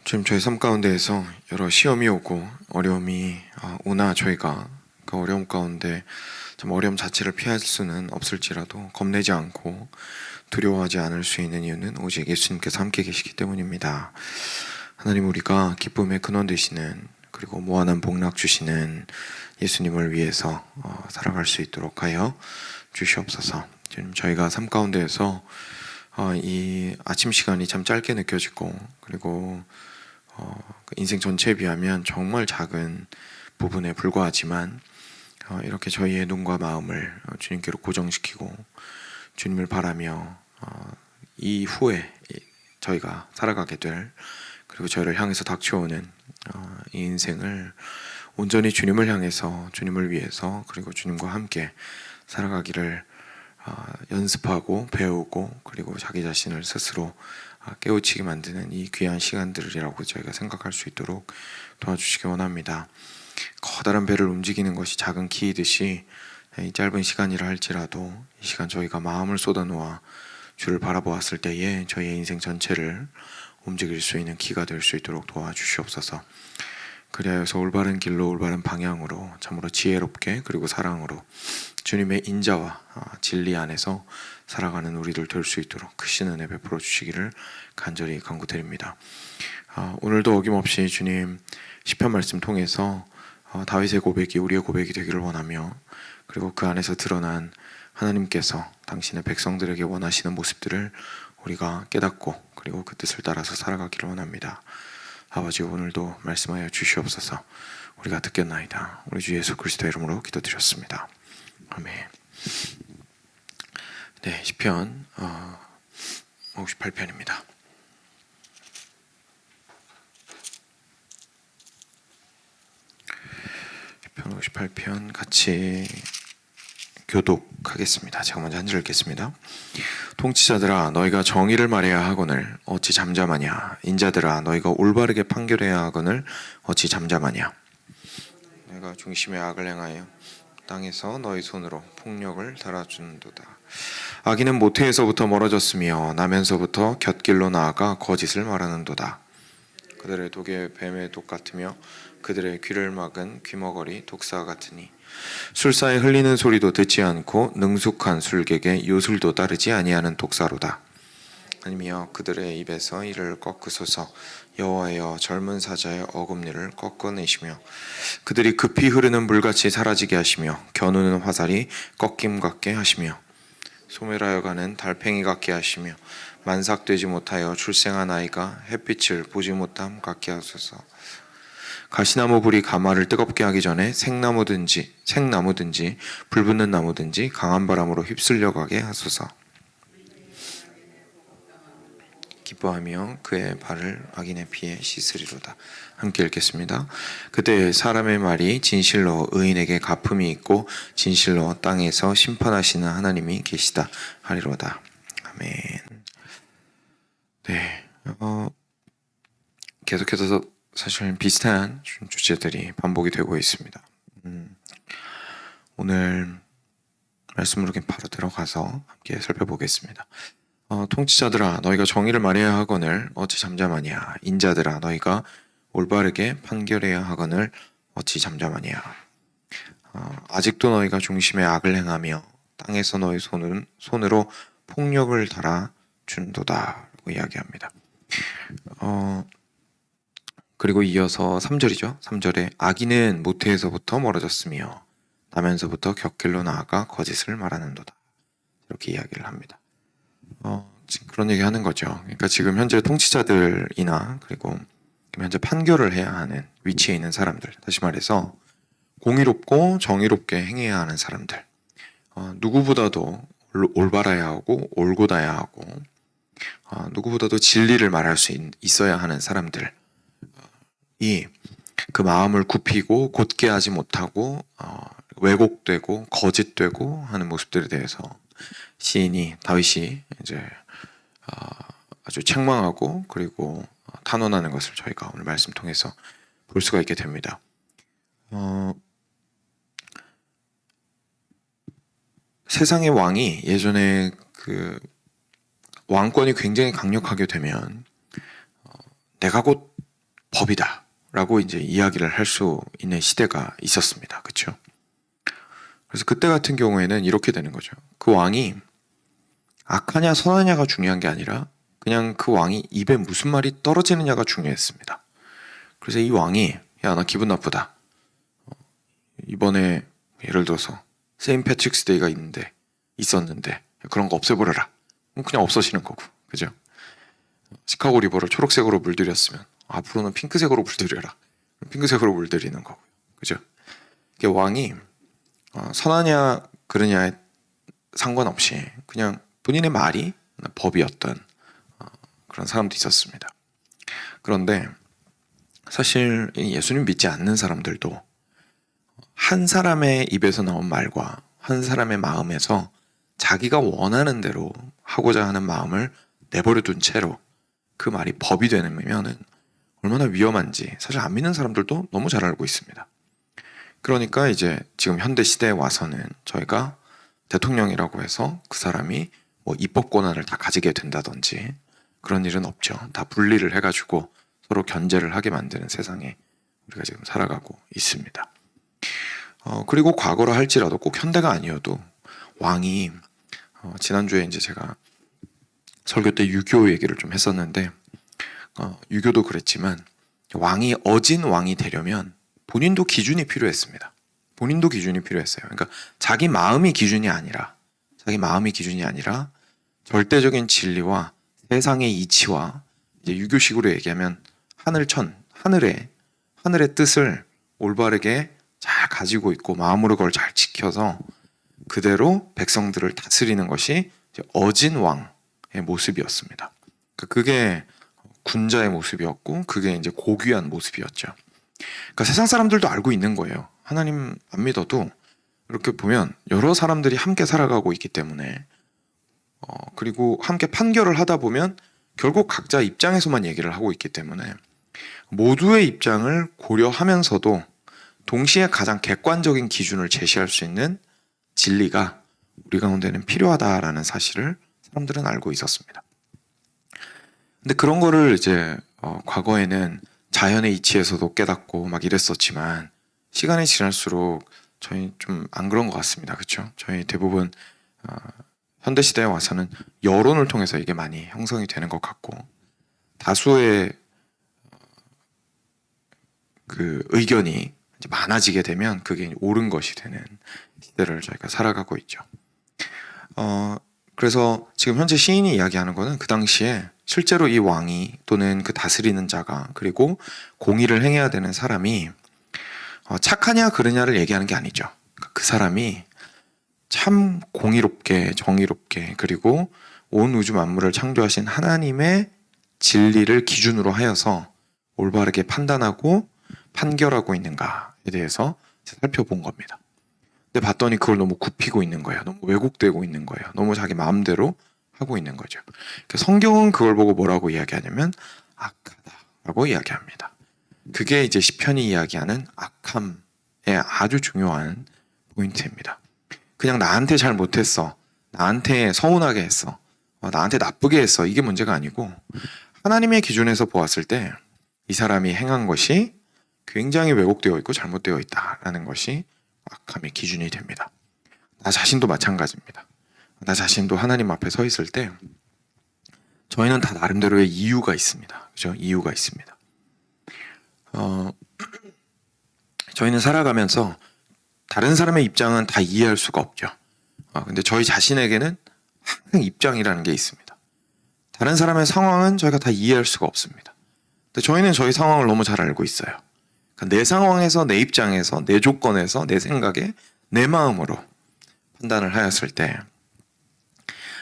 지금 저희 삶 가운데에서 여러 시험이 오고 어려움이 오나 저희가 그 어려움 가운데 참 어려움 자체를 피할 수는 없을지라도 겁내지 않고 두려워하지 않을 수 있는 이유는 오직 예수님께서 함께 계시기 때문입니다. 하나님, 우리가 기쁨의 근원 되시는, 그리고 무한한 복락 주시는 예수님을 위해서 살아갈 수 있도록 하여 주시옵소서. 지금 저희가 삶 가운데에서 이 아침 시간이 참 짧게 느껴지고, 그리고 인생 전체에 비하면 정말 작은 부분에 불과하지만 이렇게 저희의 눈과 마음을 주님께로 고정시키고 주님을 바라며 이후에 저희가 살아가게 될, 그리고 저희를 향해서 닥쳐오는 이 인생을 온전히 주님을 향해서, 주님을 위해서, 그리고 주님과 함께 살아가기를 연습하고 배우고, 그리고 자기 자신을 스스로 깨우치게 만드는 이 귀한 시간들이라고 저희가 생각할 수 있도록 도와주시기 원합니다. 커다란 배를 움직이는 것이 작은 키이듯이 이 짧은 시간이라 할지라도 이 시간 저희가 마음을 쏟아놓아 주를 바라보았을 때에 저희의 인생 전체를 움직일 수 있는 키가 될 수 있도록 도와주시옵소서. 그리하여서 올바른 길로, 올바른 방향으로, 참으로 지혜롭게, 그리고 사랑으로 주님의 인자와 진리 안에서 살아가는 우리들 될 수 있도록 크신 은혜 베풀어 주시기를 간절히 간구드립니다. 오늘도 어김없이 주님 시편 말씀 통해서 다윗의 고백이 우리의 고백이 되기를 원하며, 그리고 그 안에서 드러난 하나님께서 당신의 백성들에게 원하시는 모습들을 우리가 깨닫고, 그리고 그 뜻을 따라서 살아가기를 원합니다. 아버지, 오늘도 말씀하여 주시옵소서. 우리가 듣겠나이다. 우리 주 예수 그리스도의 이름으로 기도드렸습니다. 아멘. 네, 시편 58편입니다. 시편 58편 같이 교독하겠습니다. 제가 먼저 한 절 읽겠습니다. 통치자들아, 너희가 정의를 말해야 하거늘 어찌 잠잠하냐? 인자들아, 너희가 올바르게 판결해야 하거늘 어찌 잠잠하냐? 너희가 중심에 악을 행하여 땅에서 너희 손으로 폭력을 달아주는도다. 악인은 모태에서부터 멀어졌으며 나면서부터 곁길로 나아가 거짓을 말하는도다. 그들의 독이 뱀의 독 같으며 그들의 귀를 막은 귀머거리 독사 같으니 술사에 흘리는 소리도 듣지 않고 능숙한 술객의 요술도 따르지 아니하는 독사로다. 하나님이여, 그들의 입에서 이를 꺾으소서. 여호와여, 젊은 사자의 어금니를 꺾어내시며 그들이 급히 흐르는 물같이 사라지게 하시며 겨누는 화살이 꺾임 같게 하시며 소멸하여 가는 달팽이 같게 하시며 만삭되지 못하여 출생한 아이가 햇빛을 보지 못함 같게 하소서. 가시나무 불이 가마를 뜨겁게 하기 전에 생나무든지 불붙는 나무든지 강한 바람으로 휩쓸려 가게 하소서. 기뻐하며 그의 발을 악인의 피에 씻으리로다. 함께 읽겠습니다. 그때 사람의 말이 진실로 의인에게 갚음이 있고 진실로 땅에서 심판하시는 하나님이 계시다 하리로다. 아멘. 네, 계속해서 사실 비슷한 주제들이 반복이 되고 있습니다. 오늘 말씀으로 바로 들어가서 함께 살펴보겠습니다. 통치자들아, 너희가 정의를 말해야 하거늘 어찌 잠잠하냐? 인자들아, 너희가 올바르게 판결해야 하거늘 어찌 잠잠하냐? 아직도 너희가 중심에 악을 행하며 땅에서 너희 손으로 폭력을 달아준도다 라고 이야기합니다. 그리고 이어서 3절이죠. 3절에 악인은 모태에서부터 멀어졌으며 나면서부터 곁길로 나아가 거짓을 말하는도다. 이렇게 이야기를 합니다. 그런 얘기 하는 거죠. 그러니까 지금 현재 통치자들이나, 그리고 현재 판결을 해야 하는 위치에 있는 사람들, 다시 말해서 공의롭고 정의롭게 행해야 하는 사람들, 누구보다도 올바라야 하고 올곧아야 하고 누구보다도 진리를 말할 수 있어야 하는 사람들이 그 마음을 굽히고 곧게 하지 못하고 왜곡되고 거짓되고 하는 모습들에 대해서 시인이 다윗이 이제 아주 책망하고, 그리고 탄원하는 것을 저희가 오늘 말씀 통해서 볼 수가 있게 됩니다. 세상의 왕이 예전에 그 왕권이 굉장히 강력하게 되면 내가 곧 법이다라고 이제 이야기를 할 수 있는 시대가 있었습니다. 그렇죠? 그래서 그때 같은 경우에는 이렇게 되는 거죠. 그 왕이 악하냐 선하냐가 중요한 게 아니라 그냥 그 왕이 입에 무슨 말이 떨어지느냐가 중요했습니다. 그래서 이 왕이 야, 나 기분 나쁘다. 이번에 예를 들어서 세인 패트릭스 데이가 있었는데 그런 거 없애버려라. 그냥 없어지는 거고. 그죠? 시카고 리버를 초록색으로 물들였으면 앞으로는 핑크색으로 물들여라. 핑크색으로 물들이는 거고요. 그죠? 이게 왕이 선하냐 그러냐에 상관없이 그냥 본인의 말이 법이었던 그런 사람도 있었습니다. 그런데 사실 예수님 믿지 않는 사람들도 한 사람의 입에서 나온 말과 한 사람의 마음에서 자기가 원하는 대로 하고자 하는 마음을 내버려 둔 채로 그 말이 법이 되면은 얼마나 위험한지 사실 안 믿는 사람들도 너무 잘 알고 있습니다. 그러니까 이제 지금 현대 시대에 와서는 저희가 대통령이라고 해서 그 사람이 뭐 입법 권한을 다 가지게 된다든지 그런 일은 없죠. 다 분리를 해가지고 서로 견제를 하게 만드는 세상에 우리가 지금 살아가고 있습니다. 그리고 과거라 할지라도 꼭 현대가 아니어도 왕이 지난주에 이제 제가 설교 때 유교 얘기를 좀 했었는데 유교도 그랬지만 왕이 어진 왕이 되려면 본인도 기준이 필요했습니다. 본인도 기준이 필요했어요. 그러니까 자기 마음이 기준이 아니라 절대적인 진리와 세상의 이치와 이제 유교식으로 얘기하면 하늘의 뜻을 올바르게 잘 가지고 있고 마음으로 그걸 잘 지켜서 그대로 백성들을 다스리는 것이 이제 어진 왕의 모습이었습니다. 그게 군자의 모습이었고 그게 이제 고귀한 모습이었죠. 그러니까 세상 사람들도 알고 있는 거예요. 하나님 안 믿어도 이렇게 보면 여러 사람들이 함께 살아가고 있기 때문에 그리고 함께 판결을 하다 보면 결국 각자 입장에서만 얘기를 하고 있기 때문에 모두의 입장을 고려하면서도 동시에 가장 객관적인 기준을 제시할 수 있는 진리가 우리 가운데는 필요하다라는 사실을 사람들은 알고 있었습니다. 근데 그런 거를 이제 과거에는 자연의 이치에서도 깨닫고 막 이랬었지만 시간이 지날수록 저희 좀 안 그런 것 같습니다. 그렇죠? 저희 대부분 현대 시대에 와서는 여론을 통해서 이게 많이 형성이 되는 것 같고 다수의 그 의견이 이제 많아지게 되면 그게 옳은 것이 되는 시대를 저희가 살아가고 있죠. 그래서 지금 현재 시인이 이야기하는 거는 그 당시에 실제로 이 왕이 또는 그 다스리는 자가 그리고 공의를 행해야 되는 사람이 착하냐 그르냐를 얘기하는 게 아니죠. 그 사람이 참 공의롭게 정의롭게 그리고 온 우주 만물을 창조하신 하나님의 진리를 기준으로 하여서 올바르게 판단하고 판결하고 있는가에 대해서 살펴본 겁니다. 근데 봤더니 그걸 너무 굽히고 있는 거예요. 너무 왜곡되고 있는 거예요. 너무 자기 마음대로 하고 있는 거죠. 성경은 그걸 보고 뭐라고 이야기하냐면 악하다라고 이야기합니다. 그게 이제 시편이 이야기하는 악함의 아주 중요한 포인트입니다. 그냥 나한테 잘 못했어, 나한테 서운하게 했어, 나한테 나쁘게 했어 이게 문제가 아니고 하나님의 기준에서 보았을 때 이 사람이 행한 것이 굉장히 왜곡되어 있고 잘못되어 있다라는 것이 악함의 기준이 됩니다. 나 자신도 마찬가지입니다. 나 자신도 하나님 앞에 서 있을 때 저희는 다 나름대로의 이유가 있습니다. 그죠? 이유가 있습니다. 저희는 살아가면서 다른 사람의 입장은 다 이해할 수가 없죠. 근데 저희 자신에게는 항상 입장이라는 게 있습니다. 다른 사람의 상황은 저희가 다 이해할 수가 없습니다. 근데 저희는 저희 상황을 너무 잘 알고 있어요. 그러니까 내 상황에서, 내 입장에서, 내 조건에서, 내 생각에, 내 마음으로 판단을 하였을 때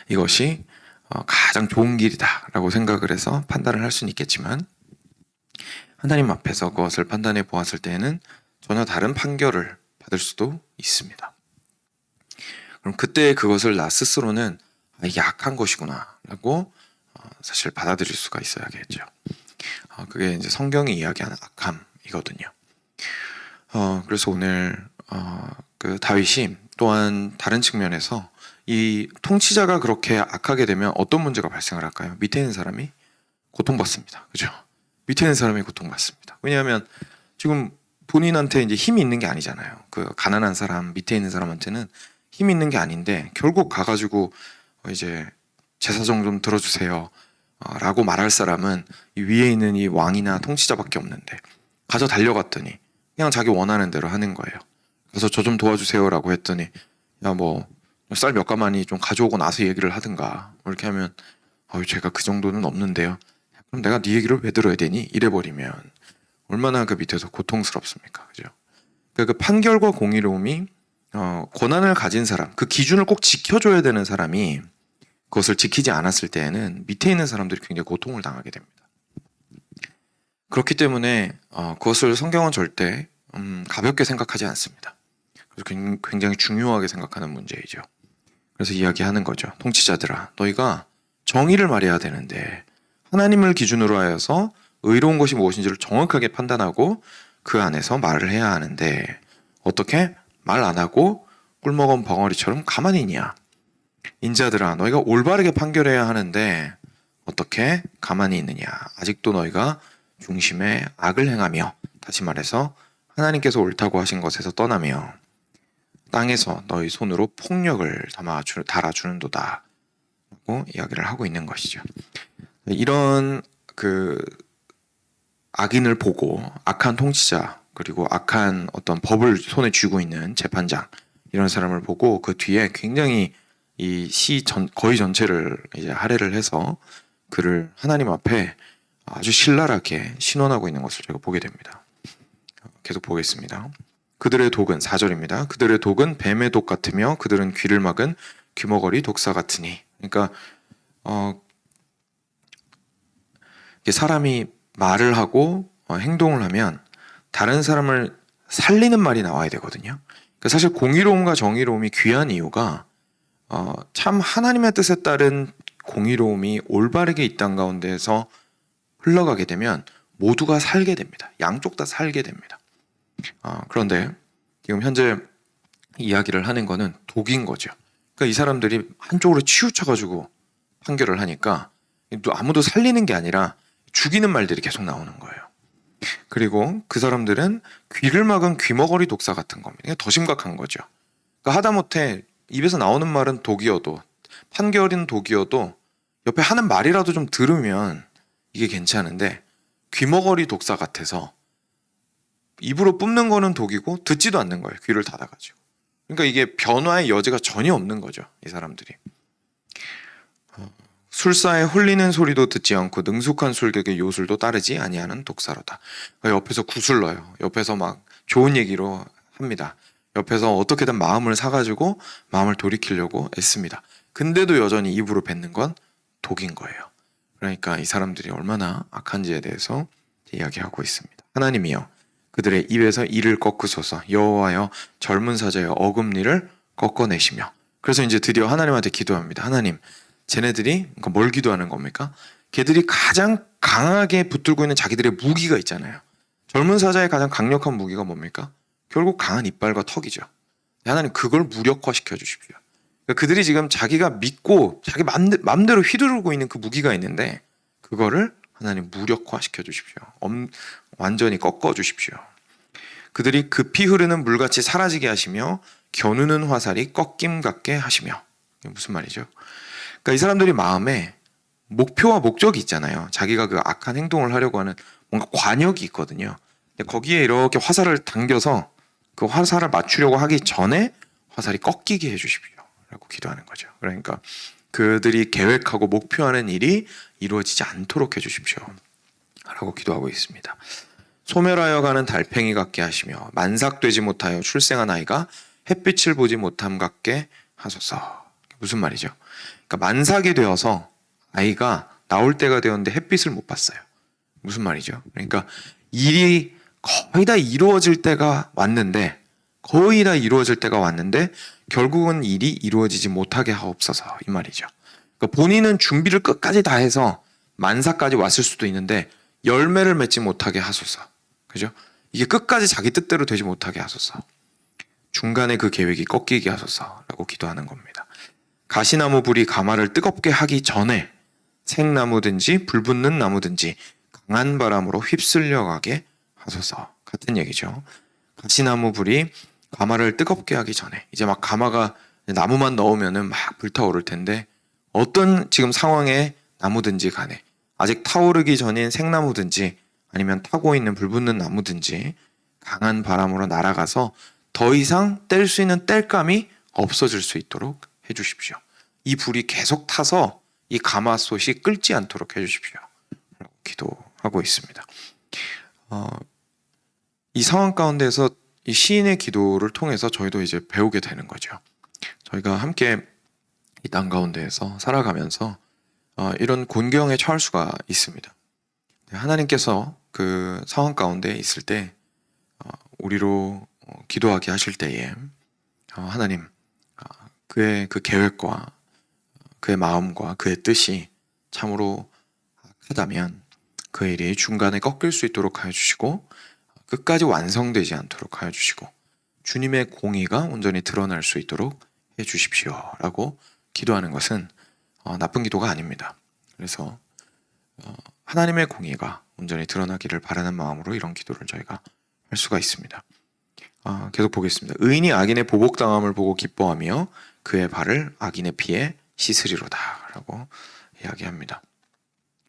이것이 가장 좋은 길이다라고 생각을 해서 판단을 할 수는 있겠지만 하나님 앞에서 그것을 판단해 보았을 때에는 전혀 다른 판결을 받을 수도 있습니다. 그럼 그때 그것을 나 스스로는 이게 악한 것이구나 라고 사실 받아들일 수가 있어야겠죠. 그게 이제 성경이 이야기하는 악함이거든요. 그래서 오늘 그 다윗이 또한 다른 측면에서 이 통치자가 그렇게 악하게 되면 어떤 문제가 발생을 할까요? 밑에 있는 사람이 고통받습니다. 그죠? 밑에 있는 사람이 고통받습니다. 왜냐하면 지금 본인한테 이제 힘이 있는 게 아니잖아요. 그 가난한 사람, 밑에 있는 사람한테는 힘이 있는 게 아닌데 결국 가가지고 이제 제사정 좀 들어주세요 라고 말할 사람은 이 위에 있는 이 왕이나 통치자밖에 없는데 가서 달려갔더니 그냥 자기 원하는 대로 하는 거예요. 그래서 저 좀 도와주세요라고 했더니 야 뭐 쌀 몇 가마니 좀 가져오고 나서 얘기를 하든가 뭐 이렇게 하면 제가 그 정도는 없는데요. 그럼 내가 네 얘기를 왜 들어야 되니? 이래버리면 얼마나 그 밑에서 고통스럽습니까? 그죠? 그러니까 그 판결과 공의로움이 권한을 가진 사람, 그 기준을 꼭 지켜줘야 되는 사람이 그것을 지키지 않았을 때에는 밑에 있는 사람들이 굉장히 고통을 당하게 됩니다. 그렇기 때문에 그것을 성경은 절대 가볍게 생각하지 않습니다. 그래서 굉장히 중요하게 생각하는 문제이죠. 그래서 이야기하는 거죠. 통치자들아, 너희가 정의를 말해야 되는데 하나님을 기준으로 하여서 의로운 것이 무엇인지를 정확하게 판단하고 그 안에서 말을 해야 하는데 어떻게 말 안 하고 꿀먹은 벙어리처럼 가만히 있냐? 인자들아, 너희가 올바르게 판결해야 하는데 어떻게 가만히 있느냐? 아직도 너희가 중심에 악을 행하며, 다시 말해서 하나님께서 옳다고 하신 것에서 떠나며 땅에서 너희 손으로 폭력을 달아주는도다 라고 이야기를 하고 있는 것이죠. 이런 그 악인을 보고 악한 통치자 그리고 악한 어떤 법을 손에 쥐고 있는 재판장 이런 사람을 보고 그 뒤에 굉장히 이 거의 전체를 이제 할애를 해서 그를 하나님 앞에 아주 신랄하게 신원하고 있는 것을 제가 보게 됩니다. 계속 보겠습니다. 그들의 독은 4절입니다. 그들의 독은 뱀의 독 같으며 그들은 귀를 막은 귀머거리 독사 같으니. 그러니까 사람이 말을 하고 행동을 하면 다른 사람을 살리는 말이 나와야 되거든요. 그러니까 사실 공의로움과 정의로움이 귀한 이유가 참 하나님의 뜻에 따른 공의로움이 올바르게 이 땅 가운데에서 흘러가게 되면 모두가 살게 됩니다. 양쪽 다 살게 됩니다. 그런데 지금 현재 이야기를 하는 거는 독인 거죠. 그러니까 이 사람들이 한쪽으로 치우쳐가지고 판결을 하니까 아무도 살리는 게 아니라 죽이는 말들이 계속 나오는 거예요. 그리고 그 사람들은 귀를 막은 귀머거리 독사 같은 겁니다. 더 심각한 거죠. 그러니까 하다못해 입에서 나오는 말은 독이어도 판결인 독이어도 옆에 하는 말이라도 좀 들으면 이게 괜찮은데 귀머거리 독사 같아서 입으로 뿜는 거는 독이고 듣지도 않는 거예요. 귀를 닫아가지고. 그러니까 이게 변화의 여지가 전혀 없는 거죠. 이 사람들이. 술사에 홀리는 소리도 듣지 않고 능숙한 술객의 요술도 따르지 아니하는 독사로다. 그러니까 옆에서 구슬러요. 옆에서 막 좋은 얘기로 합니다. 옆에서 어떻게든 마음을 사가지고 마음을 돌이키려고 애씁니다. 근데도 여전히 입으로 뱉는 건 독인 거예요. 그러니까 이 사람들이 얼마나 악한지에 대해서 이야기하고 있습니다. 하나님이여 그들의 입에서 이를 꺾으소서. 여호와여 젊은 사자의 어금니를 꺾어내시며. 그래서 이제 드디어 하나님한테 기도합니다. 하나님, 쟤네들이 뭘 기도하는 겁니까? 걔들이 가장 강하게 붙들고 있는 자기들의 무기가 있잖아요. 젊은 사자의 가장 강력한 무기가 뭡니까? 결국 강한 이빨과 턱이죠. 하나님 그걸 무력화시켜 주십시오. 그러니까 그들이 지금 자기가 믿고 자기 맘대로 휘두르고 있는 그 무기가 있는데 그거를 하나님 무력화시켜 주십시오. 완전히 꺾어 주십시오. 그들이 급히 흐르는 물같이 사라지게 하시며 겨누는 화살이 꺾임 같게 하시며. 이게 무슨 말이죠? 그러니까 이 사람들이 마음에 목표와 목적이 있잖아요. 자기가 그 악한 행동을 하려고 하는 뭔가 관역이 있거든요. 근데 거기에 이렇게 화살을 당겨서 그 화살을 맞추려고 하기 전에 화살이 꺾이게 해주십시오 라고 기도하는 거죠. 그러니까 그들이 계획하고 목표하는 일이 이루어지지 않도록 해주십시오 라고 기도하고 있습니다. 소멸하여 가는 달팽이 같게 하시며 만삭되지 못하여 출생한 아이가 햇빛을 보지 못함 같게 하소서. 무슨 말이죠? 그러니까 만삭이 되어서 아이가 나올 때가 되었는데 햇빛을 못 봤어요. 무슨 말이죠? 그러니까 일이 거의 다 이루어질 때가 왔는데 결국은 일이 이루어지지 못하게 하옵소서 이 말이죠. 그러니까 본인은 준비를 끝까지 다 해서 만삭까지 왔을 수도 있는데 열매를 맺지 못하게 하소서. 그죠? 이게 끝까지 자기 뜻대로 되지 못하게 하소서. 중간에 그 계획이 꺾이게 하소서라고 기도하는 겁니다. 가시나무 불이 가마를 뜨겁게 하기 전에 생나무든지 불붙는 나무든지 강한 바람으로 휩쓸려가게 하소서. 같은 얘기죠. 가시나무 불이 가마를 뜨겁게 하기 전에, 이제 막 가마가 나무만 넣으면은 막 불타오를 텐데, 어떤 지금 상황의 나무든지 간에 아직 타오르기 전인 생나무든지 아니면 타고 있는 불붙는 나무든지 강한 바람으로 날아가서 더 이상 뗄 수 있는 뗄감이 없어질 수 있도록 해주십시오. 이 불이 계속 타서 이 가마솥이 끓지 않도록 해주십시오. 라고 기도하고 있습니다. 이 상황 가운데서 이 시인의 기도를 통해서 저희도 이제 배우게 되는 거죠. 저희가 함께 이 땅 가운데에서 살아가면서 이런 곤경에 처할 수가 있습니다. 하나님께서 그 상황 가운데 있을 때 우리로 기도하게 하실 때에 하나님 그의 그 계획과 그의 마음과 그의 뜻이 참으로 악하다면 그 일이 중간에 꺾일 수 있도록 하여 주시고 끝까지 완성되지 않도록 하여 주시고 주님의 공의가 온전히 드러날 수 있도록 해 주십시오 라고 기도하는 것은 나쁜 기도가 아닙니다. 그래서 하나님의 공의가 온전히 드러나기를 바라는 마음으로 이런 기도를 저희가 할 수가 있습니다. 계속 보겠습니다. 의인이 악인의 보복당함을 보고 기뻐하며 그의 발을 악인의 피에 씻으리로다 라고 이야기합니다.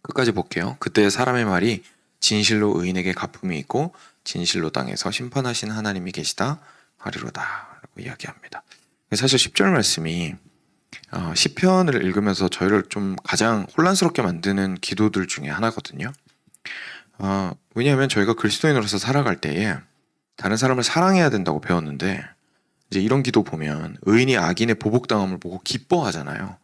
끝까지 볼게요. 그때 사람의 말이 진실로 의인에게 갚음이 있고 진실로 땅에서 심판하신 하나님이 계시다 하리로다 라고 이야기합니다. 사실 10절 말씀이 시편을 읽으면서 저희를 좀 가장 혼란스럽게 만드는 기도들 중에 하나거든요. 왜냐하면 저희가 그리스도인으로서 살아갈 때에 다른 사람을 사랑해야 된다고 배웠는데 이제 이런 기도 보면 의인이 악인의 보복당함을 보고 기뻐하잖아요.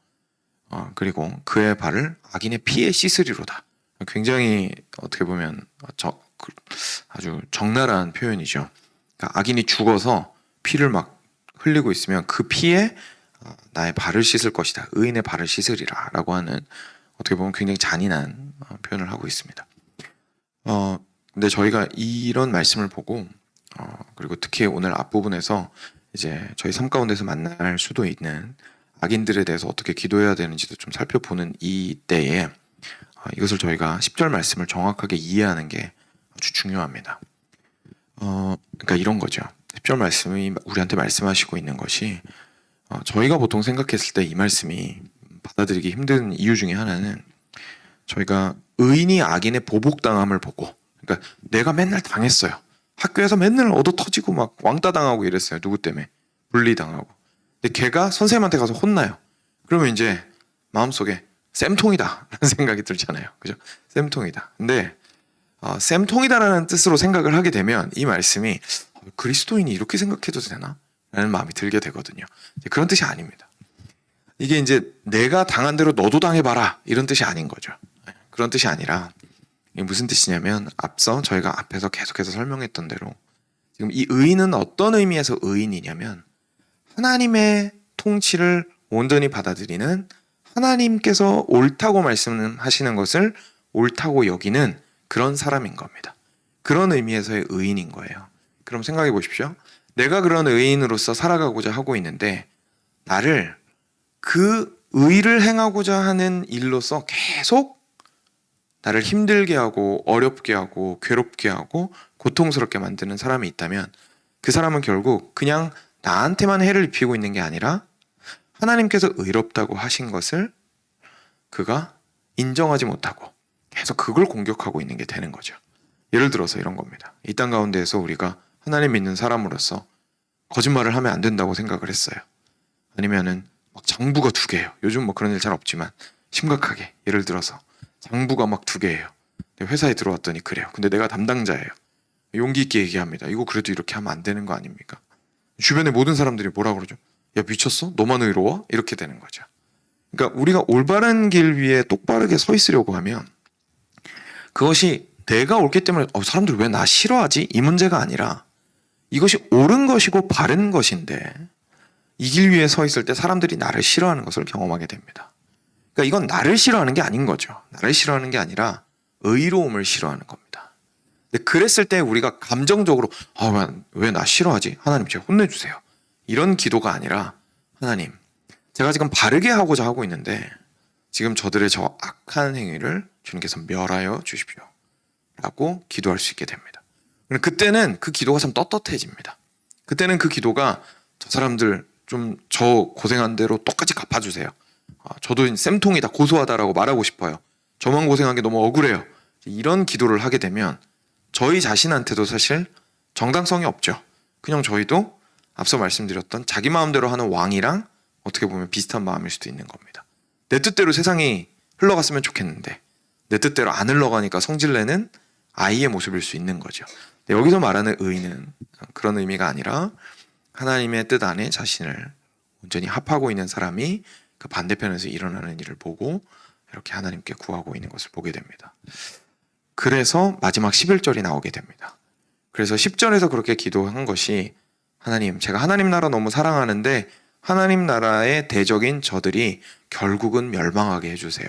그리고 그의 발을 악인의 피에 씻으리로다. 굉장히 어떻게 보면 아주 적나라한 표현이죠. 그러니까 악인이 죽어서 피를 막 흘리고 있으면 그 피에 나의 발을 씻을 것이다. 의인의 발을 씻으리라 라고 하는 어떻게 보면 굉장히 잔인한 표현을 하고 있습니다. 근데 저희가 이런 말씀을 보고 그리고 특히 오늘 앞부분에서 이제 저희 삶 가운데서 만날 수도 있는 악인들에 대해서 어떻게 기도해야 되는지도 좀 살펴보는 이 때에 이것을 저희가 10절 말씀을 정확하게 이해하는 게 아주 중요합니다. 그러니까 이런 거죠. 10절 말씀이 우리한테 말씀하시고 있는 것이 저희가 보통 생각했을 때 이 말씀이 받아들이기 힘든 이유 중에 하나는 저희가 의인이 악인의 보복당함을 보고, 그러니까 내가 맨날 당했어요. 학교에서 맨날 얻어 터지고 막 왕따 당하고 이랬어요. 누구 때문에? 분리당하고. 근데 걔가 선생님한테 가서 혼나요. 그러면 이제 마음속에 쌤통이다 라는 생각이 들잖아요. 그죠? 쌤통이다. 근데 쌤통이다라는 뜻으로 생각을 하게 되면 이 말씀이 그리스도인이 이렇게 생각해도 되나? 라는 마음이 들게 되거든요. 그런 뜻이 아닙니다. 이게 이제 내가 당한 대로 너도 당해봐라 이런 뜻이 아닌 거죠. 그런 뜻이 아니라 이게 무슨 뜻이냐면 앞서 저희가 앞에서 계속해서 설명했던 대로 지금 이 의인은 어떤 의미에서 의인이냐면 하나님의 통치를 온전히 받아들이는, 하나님께서 옳다고 말씀하시는 것을 옳다고 여기는 그런 사람인 겁니다. 그런 의미에서의 의인인 거예요. 그럼 생각해 보십시오. 내가 그런 의인으로서 살아가고자 하고 있는데 나를 그 의를 행하고자 하는 일로서 계속 나를 힘들게 하고 어렵게 하고 괴롭게 하고 고통스럽게 만드는 사람이 있다면 그 사람은 결국 그냥 나한테만 해를 입히고 있는 게 아니라 하나님께서 의롭다고 하신 것을 그가 인정하지 못하고 계속 그걸 공격하고 있는 게 되는 거죠. 예를 들어서 이런 겁니다. 이 땅 가운데에서 우리가 하나님 믿는 사람으로서 거짓말을 하면 안 된다고 생각을 했어요. 아니면은 막 장부가 2개예요. 요즘 뭐 그런 일 잘 없지만 심각하게 예를 들어서 장부가 막 2개예요. 회사에 들어왔더니 그래요. 근데 내가 담당자예요. 용기 있게 얘기합니다. 이거 그래도 이렇게 하면 안 되는 거 아닙니까? 주변의 모든 사람들이 뭐라 그러죠? 야 미쳤어? 너만 의로워? 이렇게 되는 거죠. 그러니까 우리가 올바른 길 위에 똑바르게 서 있으려고 하면 그것이 내가 옳기 때문에 사람들 왜 나 싫어하지? 이 문제가 아니라 이것이 옳은 것이고 바른 것인데 이 길 위에 서 있을 때 사람들이 나를 싫어하는 것을 경험하게 됩니다. 그러니까 이건 나를 싫어하는 게 아닌 거죠. 나를 싫어하는 게 아니라 의로움을 싫어하는 겁니다. 근데 그랬을 때 우리가 감정적으로 왜 나 싫어하지? 하나님 제가 혼내주세요. 이런 기도가 아니라 하나님 제가 지금 바르게 하고자 하고 있는데 지금 저들의 저 악한 행위를 주님께서 멸하여 주십시오. 라고 기도할 수 있게 됩니다. 그때는 그 기도가 참 떳떳해집니다. 그때는 그 기도가 저 사람들 좀 저 고생한 대로 똑같이 갚아주세요. 저도 쌤통이다, 고소하다라고 말하고 싶어요. 저만 고생한 게 너무 억울해요. 이런 기도를 하게 되면 저희 자신한테도 사실 정당성이 없죠. 그냥 저희도 앞서 말씀드렸던 자기 마음대로 하는 왕이랑 어떻게 보면 비슷한 마음일 수도 있는 겁니다. 내 뜻대로 세상이 흘러갔으면 좋겠는데 내 뜻대로 안 흘러가니까 성질내는 아이의 모습일 수 있는 거죠. 여기서 말하는 의는 그런 의미가 아니라 하나님의 뜻 안에 자신을 온전히 합하고 있는 사람이 그 반대편에서 일어나는 일을 보고 이렇게 하나님께 구하고 있는 것을 보게 됩니다. 그래서 마지막 11절이 나오게 됩니다. 그래서 10절에서 그렇게 기도한 것이 하나님, 제가 하나님 나라 너무 사랑하는데 하나님 나라의 대적인 저들이 결국은 멸망하게 해주세요.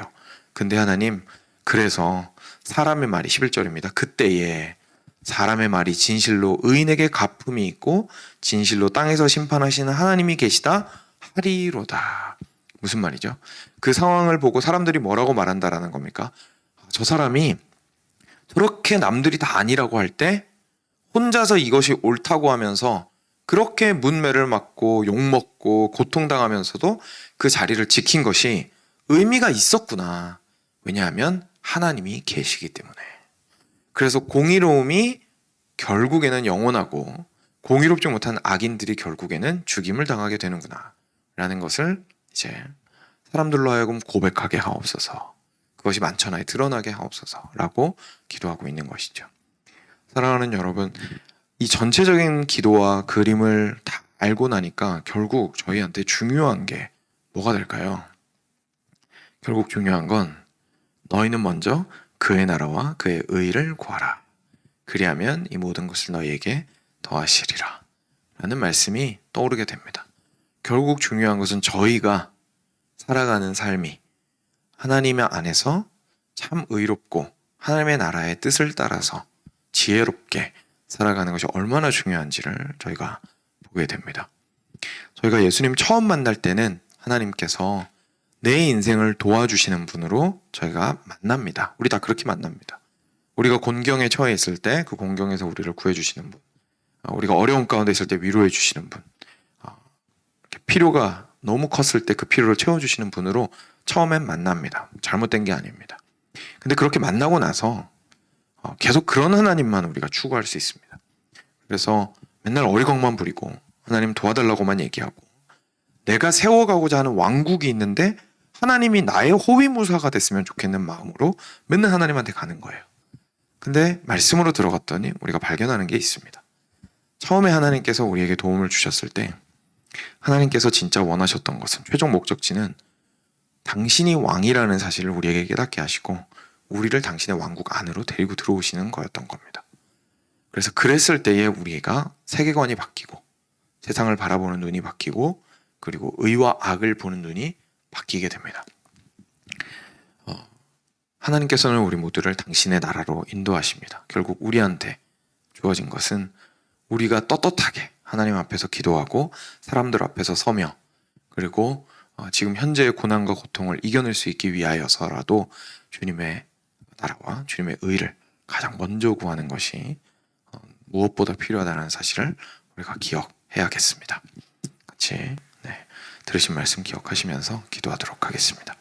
근데 하나님, 그래서 사람의 말이 11절입니다. 그때에 사람의 말이 진실로 의인에게 갚음이 있고 진실로 땅에서 심판하시는 하나님이 계시다 하리로다. 무슨 말이죠? 그 상황을 보고 사람들이 뭐라고 말한다라는 겁니까? 저 사람이 저렇게 남들이 다 아니라고 할 때 혼자서 이것이 옳다고 하면서 그렇게 문매를 맞고 욕먹고 고통당하면서도 그 자리를 지킨 것이 의미가 있었구나. 왜냐하면 하나님이 계시기 때문에. 그래서 공의로움이 결국에는 영원하고 공의롭지 못한 악인들이 결국에는 죽임을 당하게 되는구나 라는 것을 이제 사람들로 하여금 고백하게 하옵소서, 그것이 만천하에 드러나게 하옵소서 라고 기도하고 있는 것이죠. 사랑하는 여러분, 이 전체적인 기도와 그림을 다 알고 나니까 결국 저희한테 중요한 게 뭐가 될까요? 결국 중요한 건 너희는 먼저 그의 나라와 그의 의를 구하라. 그리하면 이 모든 것을 너희에게 더하시리라 라는 말씀이 떠오르게 됩니다. 결국 중요한 것은 저희가 살아가는 삶이 하나님의 안에서 참 의롭고 하나님의 나라의 뜻을 따라서 지혜롭게 살아가는 것이 얼마나 중요한지를 저희가 보게 됩니다. 저희가 예수님 처음 만날 때는 하나님께서 내 인생을 도와주시는 분으로 저희가 만납니다. 우리 다 그렇게 만납니다. 우리가 곤경에 처해 있을 때 그 곤경에서 우리를 구해주시는 분, 우리가 어려운 가운데 있을 때 위로해 주시는 분, 필요가 너무 컸을 때 그 필요를 채워주시는 분으로 처음엔 만납니다. 잘못된 게 아닙니다. 근데 그렇게 만나고 나서 계속 그런 하나님만 우리가 추구할 수 있습니다. 그래서 맨날 어리광만 부리고 하나님 도와달라고만 얘기하고 내가 세워가고자 하는 왕국이 있는데 하나님이 나의 호위무사가 됐으면 좋겠는 마음으로 맨날 하나님한테 가는 거예요. 근데 말씀으로 들어갔더니 우리가 발견하는 게 있습니다. 처음에 하나님께서 우리에게 도움을 주셨을 때 하나님께서 진짜 원하셨던 것은, 최종 목적지는 당신이 왕이라는 사실을 우리에게 깨닫게 하시고 우리를 당신의 왕국 안으로 데리고 들어오시는 거였던 겁니다. 그래서 그랬을 때에 우리가 세계관이 바뀌고 세상을 바라보는 눈이 바뀌고 그리고 의와 악을 보는 눈이 바뀌게 됩니다. 하나님께서는 우리 모두를 당신의 나라로 인도하십니다. 결국 우리한테 주어진 것은 우리가 떳떳하게 하나님 앞에서 기도하고 사람들 앞에서 서며 그리고 지금 현재의 고난과 고통을 이겨낼 수 있기 위하여서라도 주님의 나라와 주님의 의를 가장 먼저 구하는 것이 무엇보다 필요하다는 사실을 우리가 기억해야겠습니다. 같이 들으신 말씀 기억하시면서 기도하도록 하겠습니다.